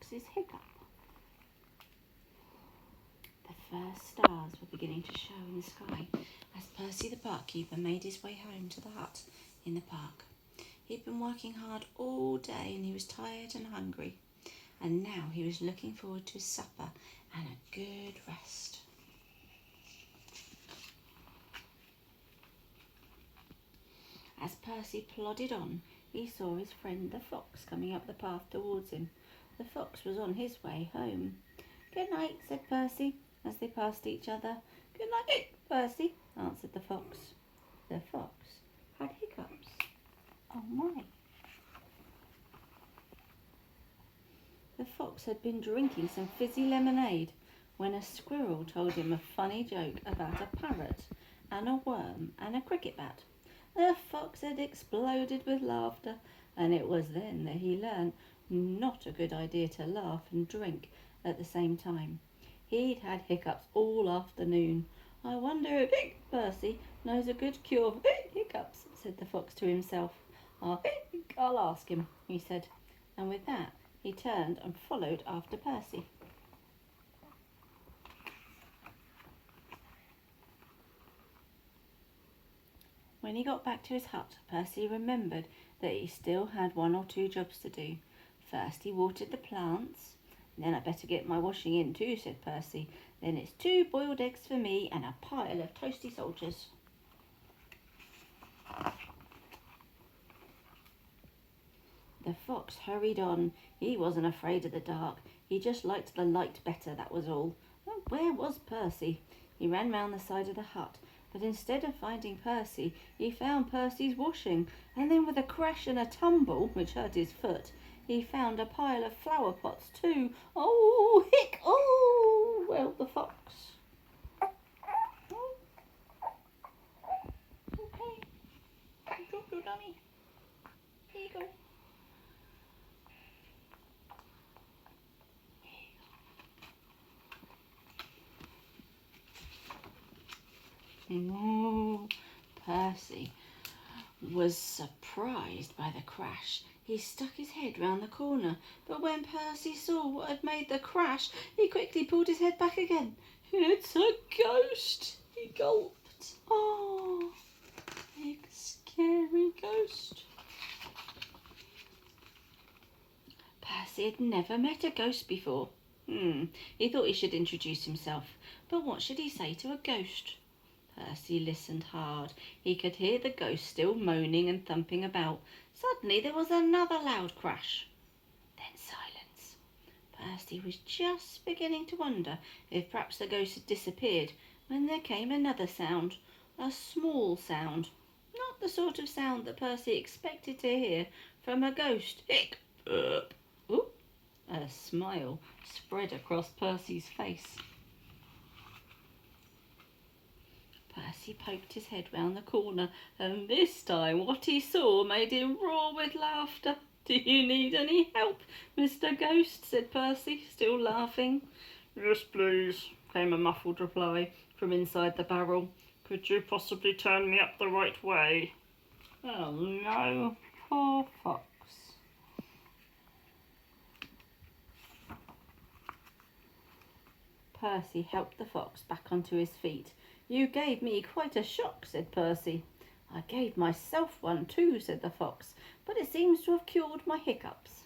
fox's hiccup. The first stars were beginning to show in the sky as Percy the park keeper made his way home to the hut in the park. He'd been working hard all day and he was tired and hungry, and now he was looking forward to his supper and a good rest. As Percy plodded on, he saw his friend the fox coming up the path towards him. The fox was on his way home. "Good night," said Percy as they passed each other. "Good night, Percy," answered the fox. The fox had hiccups. Oh my. The fox had been drinking some fizzy lemonade when a squirrel told him a funny joke about a parrot and a worm and a cricket bat. The fox had exploded with laughter, and it was then that he learned not a good idea to laugh and drink at the same time. He'd had hiccups all afternoon. "I wonder if Percy knows a good cure for hiccups," said the fox to himself. I'll ask him," he said, and with that he turned and followed after Percy. When he got back to his hut, Percy remembered that he still had 1 or 2 jobs to do. First he watered the plants. "Then I better get my washing in too," said Percy. "Then it's 2 boiled eggs for me and a pile of toasty soldiers." The fox hurried on. He wasn't afraid of the dark. He just liked the light better, that was all. Oh, where was Percy? He ran round the side of the hut, but instead of finding Percy, he found Percy's washing, and then with a crash and a tumble, which hurt his foot, he found a pile of flower pots too. "Oh, hick! Oh!" wailed the fox. "Oh, okay. Go, dummy. Here you go." Oh, Percy was surprised by the crash. He stuck his head round the corner, but when Percy saw what had made the crash, he quickly pulled his head back again. "It's a ghost," he gulped. "Oh, big scary ghost." Percy had never met a ghost before. He thought he should introduce himself, but what should he say to a ghost? Percy listened hard. He could hear the ghost still moaning and thumping about. Suddenly there was another loud crash. Then silence. Percy was just beginning to wonder if perhaps the ghost had disappeared when there came another sound. A small sound. Not the sort of sound that Percy expected to hear from a ghost. "Hic! Ooh!" A smile spread across Percy's face. Percy poked his head round the corner, and this time what he saw made him roar with laughter. "Do you need any help, Mr. Ghost?" said Percy, still laughing. "Yes, please," came a muffled reply from inside the barrel. "Could you possibly turn me up the right way?" "Oh no, poor fox." Percy helped the fox back onto his feet. "You gave me quite a shock," said Percy. "I gave myself one too," said the fox, "but it seems to have cured my hiccups."